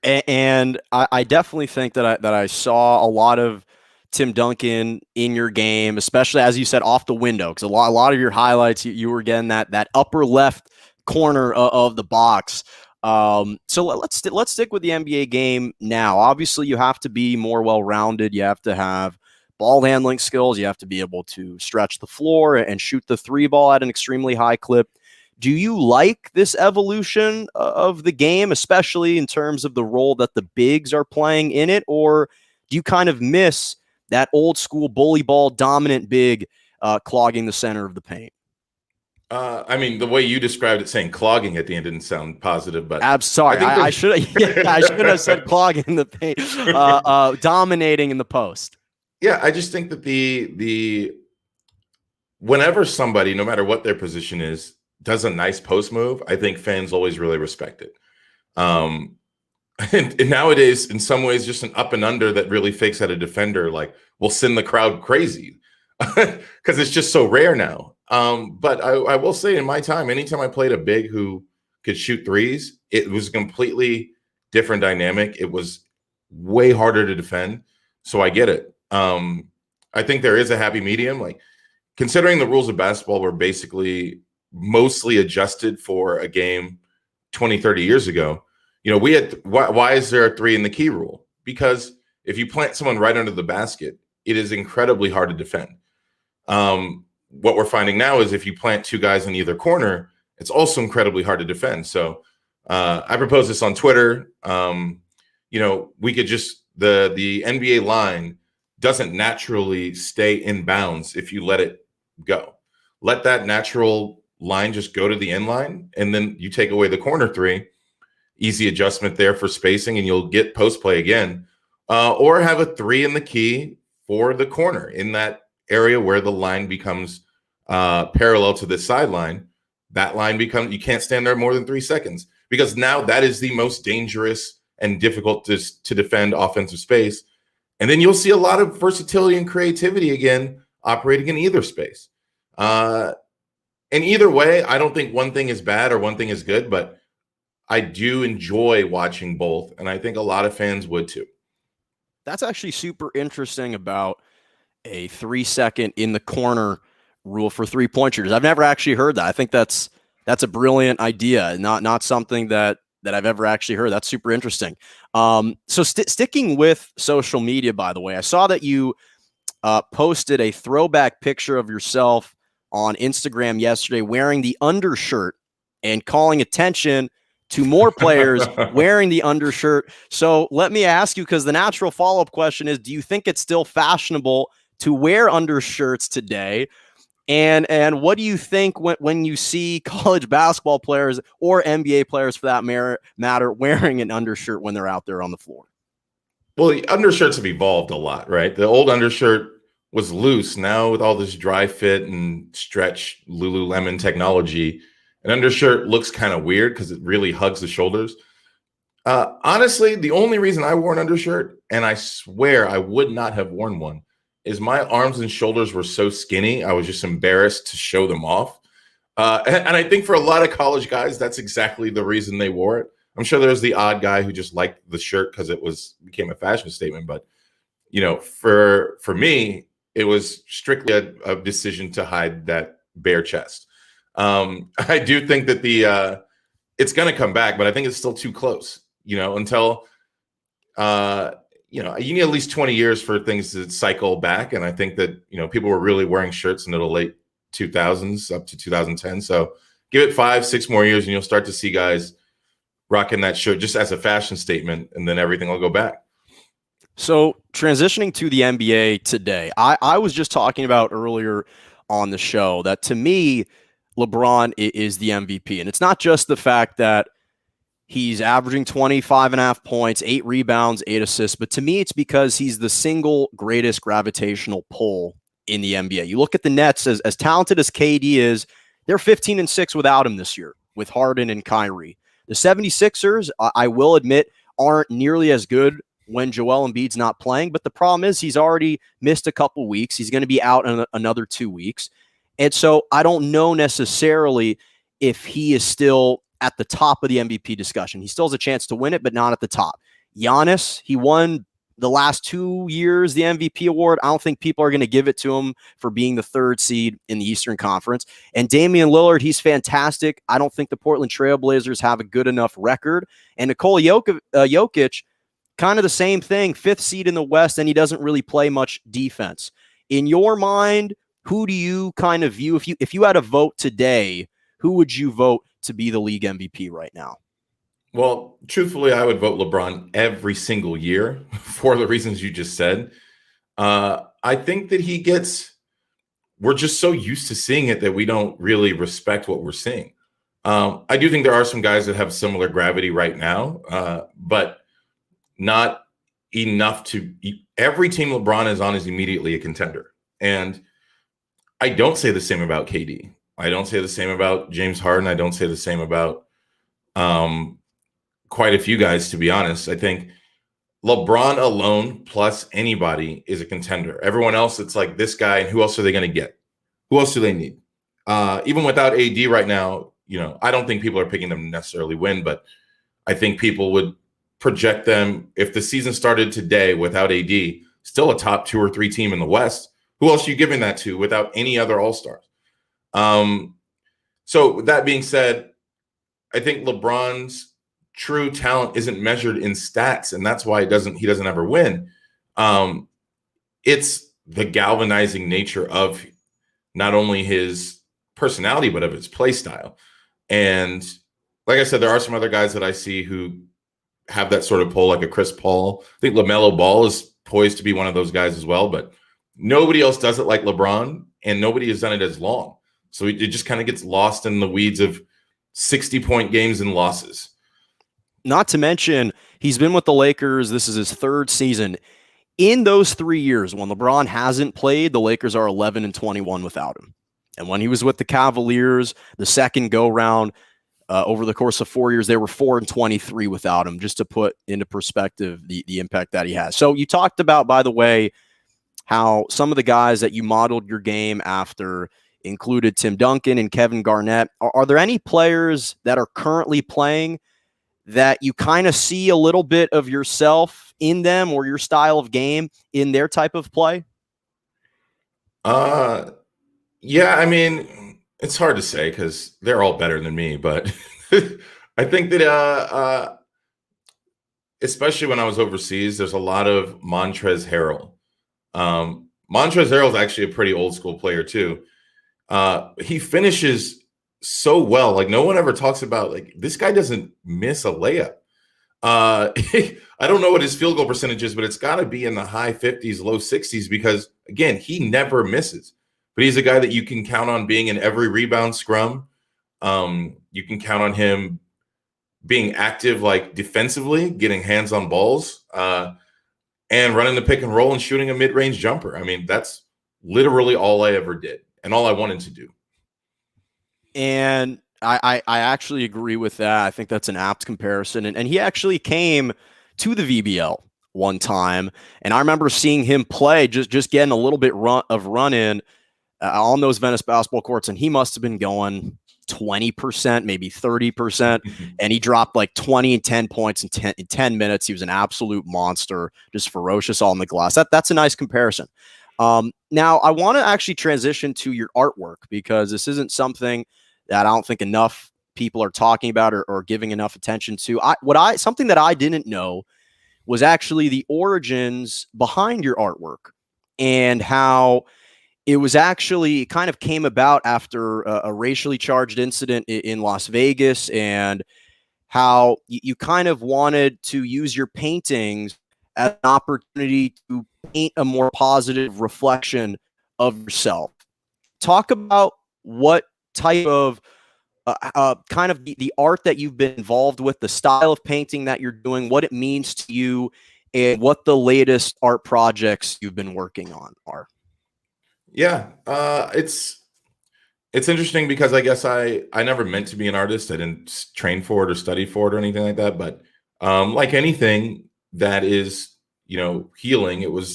And I definitely think that I saw a lot of Tim Duncan in your game, especially, as you said, off the window, because a lot of your highlights, you were getting that upper left corner of the box. So let's stick with the NBA game now. Obviously, you have to be more well-rounded. You have to have ball handling skills. You have to be able to stretch the floor and shoot the three ball at an extremely high clip. Do you like this evolution of the game, especially in terms of the role that the bigs are playing in it? Or do you kind of miss that old school bully ball dominant big clogging the center of the paint? I mean, the way you described it, saying clogging at the end didn't sound positive, but Sorry, I should I shouldn't have said clogging in the paint. Dominating in the post. Yeah, I just think that the whenever somebody, no matter what their position is, does a nice post move, I think fans always really respect it. And nowadays, in some ways, just an up and under that really fakes at a defender, like, will send the crowd crazy because it's just so rare now. But I will say, in my time, anytime I played a big who could shoot threes, it was a completely different dynamic. It was way harder to defend. So I get it. I think there is a happy medium. Like, considering the rules of basketball were basically mostly adjusted for a game 20, 30 years ago, we had, why is there a 3 in the key rule? Because if you plant someone right under the basket, it is incredibly hard to defend. What we're finding now is if you plant 2 guys in either corner, it's also incredibly hard to defend. So I proposed this on Twitter. We could just, the NBA line doesn't naturally stay in bounds if you let it go. Let that natural line just go to the end line, and then you take away the corner 3. Easy adjustment there for spacing, and you'll get post play again. Or have a 3 in the key for the corner in that area where the line becomes parallel to the sideline. That line becomes, you can't stand there more than 3 seconds, because now that is the most dangerous and difficult to defend offensive space. And then you'll see a lot of versatility and creativity again operating in either space. And either way, I don't think one thing is bad or one thing is good, but I do enjoy watching both, and I think a lot of fans would too. That's actually super interesting about a 3-second in the corner rule for 3-point shooters. I've never actually heard that. I think that's a brilliant idea, not something that I've ever actually heard. That's super interesting. So sticking with social media, by the way, I saw that you posted a throwback picture of yourself on Instagram yesterday wearing the undershirt and calling attention to more players wearing the undershirt. So let me ask you, because the natural follow-up question is, do you think it's still fashionable to wear undershirts today? And what do you think when you see college basketball players or NBA players, for that matter, wearing an undershirt when they're out there on the floor? Well, the undershirts have evolved a lot, right? The old undershirt was loose. Now with all this dry fit and stretch Lululemon technology, an undershirt looks kind of weird because it really hugs the shoulders. Honestly, the only reason I wore an undershirt, and I swear I would not have worn one, is my arms and shoulders were so skinny, I was just embarrassed to show them off. And I think for a lot of college guys, that's exactly the reason they wore it. I'm sure there's the odd guy who just liked the shirt because it became a fashion statement. But, for me, it was strictly a decision to hide that bare chest. I do think that it's going to come back, but I think it's still too close, until, you need at least 20 years for things to cycle back. And I think that, people were really wearing shirts in the late 2000s up to 2010. So give it 5-6 more years and you'll start to see guys rocking that shirt just as a fashion statement, and then everything will go back. So transitioning to the NBA today, I was just talking about earlier on the show that to me, LeBron is the MVP. And it's not just the fact that he's averaging 25.5 points, 8 rebounds, 8 assists, but to me, it's because he's the single greatest gravitational pull in the NBA. You look at the Nets, as talented as KD is, they're 15-6 without him this year, with Harden and Kyrie. The 76ers, I will admit, aren't nearly as good when Joel Embiid's not playing, but the problem is he's already missed a couple weeks. He's going to be out in another 2 weeks. And so I don't know necessarily if he is still at the top of the MVP discussion. He still has a chance to win it, but not at the top. Giannis, he won the last 2 years the MVP award. I don't think people are going to give it to him for being the 3rd seed in the Eastern Conference. And Damian Lillard, he's fantastic. I don't think the Portland Trail Blazers have a good enough record. And Nikola Jokic, kind of the same thing, 5th seed in the West, and he doesn't really play much defense. In your mind, who do you kind of view, if you had a vote today, who would you vote to be the league MVP right now? Well, truthfully, I would vote LeBron every single year for the reasons you just said. I think that we're just so used to seeing it that we don't really respect what we're seeing. I do think there are some guys that have similar gravity right now, but not enough to. Every team LeBron is on is immediately a contender. And I don't say the same about KD. I don't say the same about James Harden. I don't say the same about quite a few guys, to be honest. I think LeBron alone plus anybody is a contender. Everyone else, it's like this guy, and who else are they going to get? Who else do they need? Even without AD right now, I don't think people are picking them to necessarily win, but I think people would project them, if the season started today without AD, still a top 2 or 3 team in the West. Who else are you giving that to without any other All-Stars? So with that being said, I think LeBron's true talent isn't measured in stats, and that's why he doesn't ever win. It's the galvanizing nature of not only his personality, but of his play style. And like I said, there are some other guys that I see who have that sort of pull, like a Chris Paul. I think LaMelo Ball is poised to be one of those guys as well, but nobody else does it like LeBron, and nobody has done it as long. So it just kind of gets lost in the weeds of 60-point games and losses. Not to mention, he's been with the Lakers. This is his 3rd season. In those 3 years, when LeBron hasn't played, the Lakers are 11-21 without him. And when he was with the Cavaliers, the second go-round, over the course of 4 years, they were 4-23 without him, just to put into perspective the impact that he has. So you talked about, by the way, how some of the guys that you modeled your game after included Tim Duncan and Kevin Garnett. Are there any players that are currently playing that you kind of see a little bit of yourself in them, or your style of game in their type of play? Yeah, I mean, it's hard to say because they're all better than me, but I think that especially when I was overseas, there's a lot of Montrezl Harrell. Montrezl Harrell is actually a pretty old school player too. He finishes so well. Like, no one ever talks about, like, this guy doesn't miss a layup. I don't know what his field goal percentage is, but it's got to be in the high 50s, low 60s, because again, he never misses. But he's a guy that you can count on being in every rebound scrum. You can count on him being active, like defensively, getting hands on balls, and running the pick and roll and shooting a mid-range jumper. I mean, that's literally all I ever did and all I wanted to do. And I actually agree with that. I think that's an apt comparison. And he actually came to the VBL one time, and I remember seeing him play, just getting a little bit of run in on those Venice basketball courts, and he must have been going 20%, maybe 30%, and he dropped like 20 and 10 points in 10 minutes. He was an absolute monster, just ferocious on the glass. That's a nice comparison. Now, I want to actually transition to your artwork, because this isn't something that I don't think enough people are talking about or giving enough attention to. Something that I didn't know was actually the origins behind your artwork, and how it was actually kind of came about after a racially charged incident in Las Vegas, and how you kind of wanted to use your paintings as an opportunity to paint a more positive reflection of yourself. Talk about what type of kind of the art that you've been involved with, the style of painting that you're doing, what it means to you, and what the latest art projects you've been working on are. Yeah, it's interesting because I guess I never meant to be an artist. I didn't train for it or study for it or anything like that. But like anything that is, healing, it was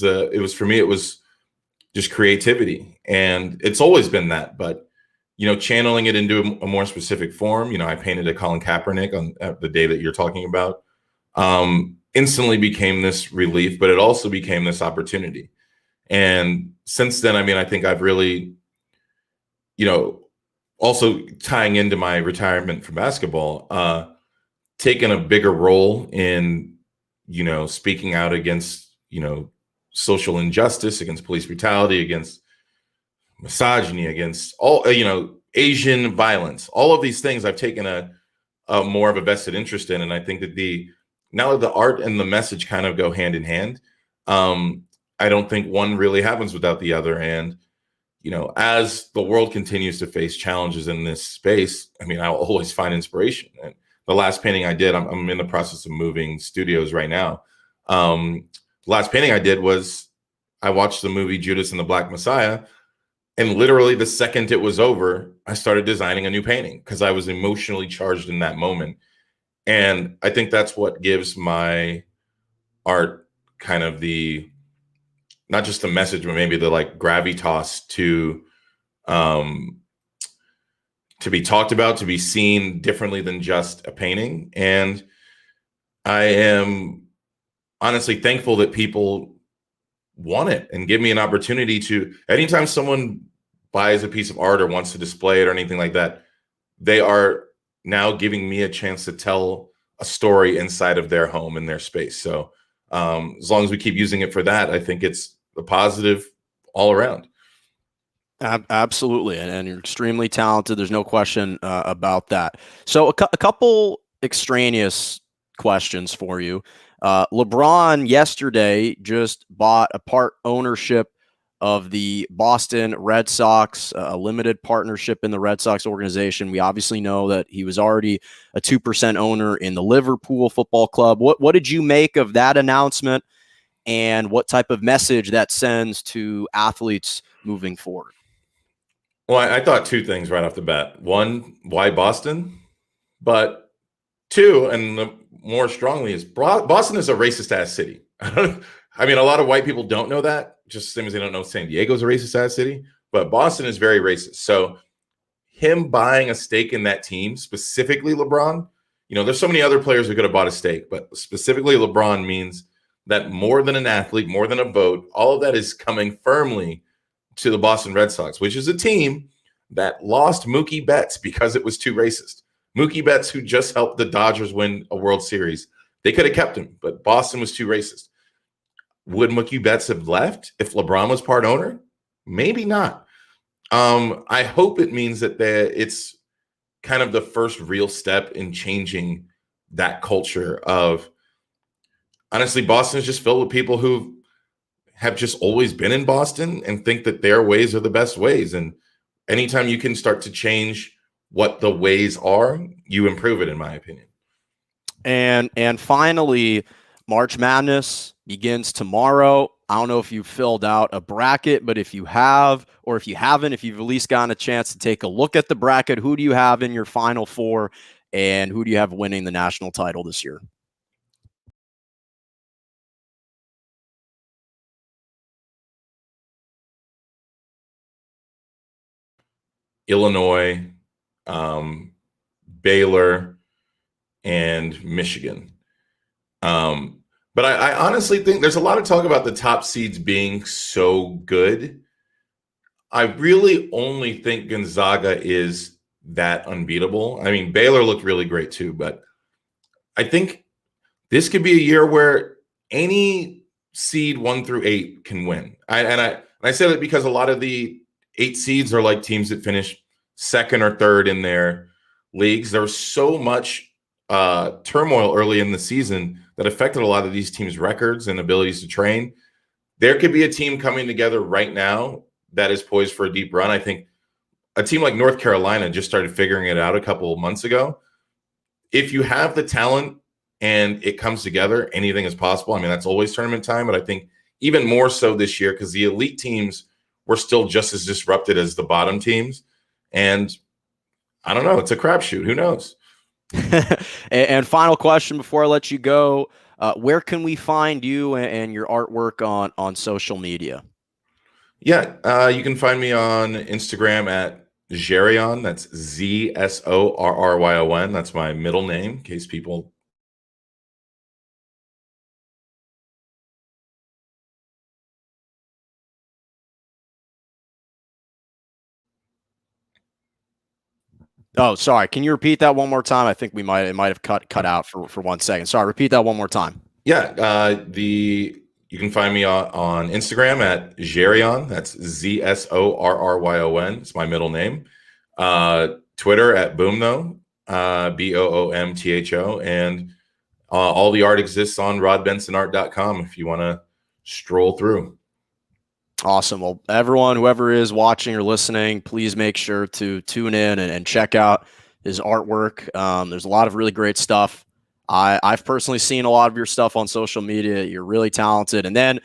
for me, it was just creativity, and it's always been that. But channeling it into a more specific form. I painted a Colin Kaepernick on the day that you're talking about. Instantly became this relief, but it also became this opportunity. And since then, I mean, I think I've really, also tying into my retirement from basketball, taken a bigger role in, speaking out against, social injustice, against police brutality, against misogyny, against all, Asian violence. All of these things I've taken a more of a vested interest in. And I think that now that the art and the message kind of go hand in hand, I don't think one really happens without the other. And, as the world continues to face challenges in this space, I mean, I'll always find inspiration. And the last painting I did, I'm in the process of moving studios right now. The last painting I did was I watched the movie Judas and the Black Messiah. And literally the second it was over, I started designing a new painting because I was emotionally charged in that moment. And I think that's what gives my art kind of not just the message, but maybe the like gravitas to be talked about, to be seen differently than just a painting. And I am honestly thankful that people want it and give me an opportunity to, anytime someone buys a piece of art or wants to display it or anything like that, they are now giving me a chance to tell a story inside of their home and their space. So as long as we keep using it for that, I think it's a positive all around. Absolutely, and you're extremely talented. There's no question about that. So a couple extraneous questions for you. LeBron yesterday just bought a part ownership of the Boston Red Sox, a limited partnership in the Red Sox organization. We obviously know that he was already a 2% owner in the Liverpool Football Club. What did you make of that announcement, and what type of message that sends to athletes moving forward? Well, I thought two things right off the bat. One, why Boston? But two, and the more strongly, is Boston is a racist ass city. I mean, a lot of white people don't know that, just the same as they don't know San Diego's a racist ass city. But Boston is very racist. So him buying a stake in that team, specifically LeBron, there's so many other players who could have bought a stake, but specifically LeBron means that more than an athlete, more than a vote, all of that is coming firmly to the Boston Red Sox, which is a team that lost Mookie Betts because it was too racist. Mookie Betts, who just helped the Dodgers win a World Series, they could have kept him, but Boston was too racist. Would Mookie Betts have left if LeBron was part owner? Maybe not. I hope it means that it's kind of the first real step in changing that culture of, honestly, Boston is just filled with people who have just always been in Boston and think that their ways are the best ways. And anytime you can start to change what the ways are, you improve it, in my opinion. And finally, March Madness begins tomorrow. I don't know if you filled out a bracket, but if you have, or if you haven't, if you've at least gotten a chance to take a look at the bracket, who do you have in your Final Four, and who do you have winning the national title this year? Illinois, Baylor, and Michigan. But I honestly think there's a lot of talk about the top seeds being so good. I really only think Gonzaga is that unbeatable. I mean, Baylor looked really great too, but I think this could be a year where any seed 1 through 8 can win. I say that because a lot of the 8 seeds are like teams that finish second or third in their leagues. There was so much turmoil early in the season that affected a lot of these teams' records and abilities to train. There could be a team coming together right now that is poised for a deep run. I think a team like North Carolina just started figuring it out a couple of months ago. If you have the talent and it comes together, anything is possible. I mean, that's always tournament time, but I think even more so this year because the elite teams were still just as disrupted as the bottom teams. And I don't know. It's a crapshoot. Who knows? And final question before I let you go, where can we find you and your artwork on social media? Yeah, you can find me on Instagram at Zsorryon. That's Zsorryon. That's my middle name, in case people. Oh, sorry. Can you repeat that one more time? I think it might have cut out for 1 second. Sorry, repeat that one more time. Yeah, you can find me on Instagram at Zsorryon. That's Zsorryon. It's my middle name. Twitter at Boomtho, Boomtho, and all the art exists on rodbensonart.com if you want to stroll through. Awesome. Well, everyone, whoever is watching or listening, please make sure to tune in and check out his artwork. There's a lot of really great stuff. I've personally seen a lot of your stuff on social media. You're really talented. And then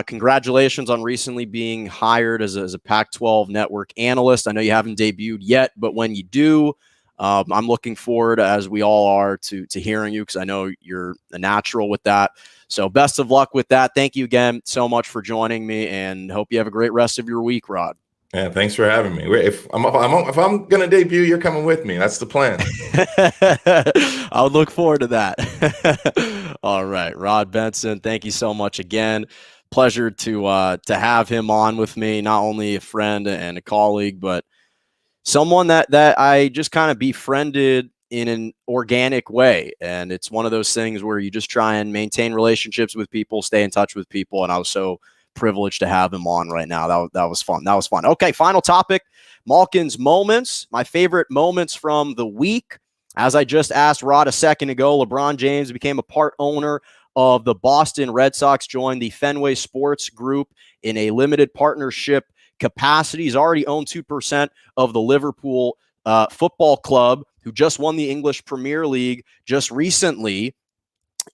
congratulations on recently being hired as a Pac-12 network analyst. I know you haven't debuted yet, but when you do, I'm looking forward, as we all are, to hearing you, because I know you're a natural with that. So best of luck with that. Thank you again so much for joining me, and hope you have a great rest of your week, Rod. Yeah, thanks for having me. If I'm gonna debut, you're coming with me. That's the plan. I'll look forward to that. All right, Rod Benson, thank you so much again. Pleasure to have him on with me. Not only a friend and a colleague, but someone that I just kind of befriended in an organic way. And it's one of those things where you just try and maintain relationships with people, stay in touch with people. And I was so privileged to have him on right now. That was fun. That was fun. Okay, final topic, Malkin's moments, my favorite moments from the week. As I just asked Rod a second ago, LeBron James became a part owner of the Boston Red Sox, joined the Fenway Sports Group in a limited partnership capacity. He's already owned 2% of the Liverpool Football Club, who just won the English Premier League just recently.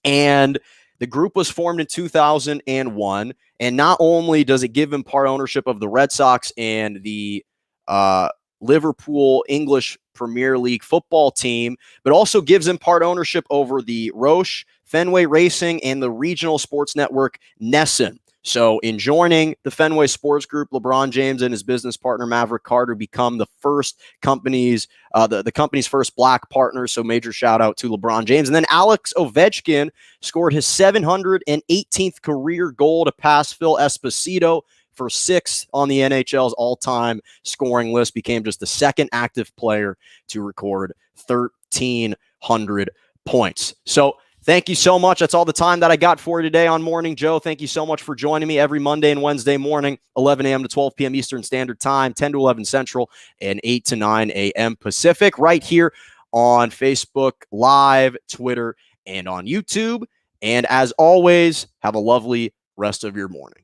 And the group was formed in 2001. And not only does it give him part ownership of the Red Sox and the Liverpool English Premier League football team, but also gives him part ownership over the Roche, Fenway Racing, and the regional sports network Nessun. So in joining the Fenway Sports Group, LeBron James and his business partner Maverick Carter become the first company's the company's first black partners. So major shout out to LeBron James. And then Alex Ovechkin scored his 718th career goal to pass Phil Esposito for 6th on the NHL's all-time scoring list. Became just the second active player to record 1,300 points. So thank you so much. That's all the time that I got for you today on Morning Joe. Thank you so much for joining me every Monday and Wednesday morning, 11 a.m. to 12 p.m. Eastern Standard Time, 10 to 11 Central, and 8 to 9 a.m. Pacific, right here on Facebook Live, Twitter, and on YouTube. And as always, have a lovely rest of your morning.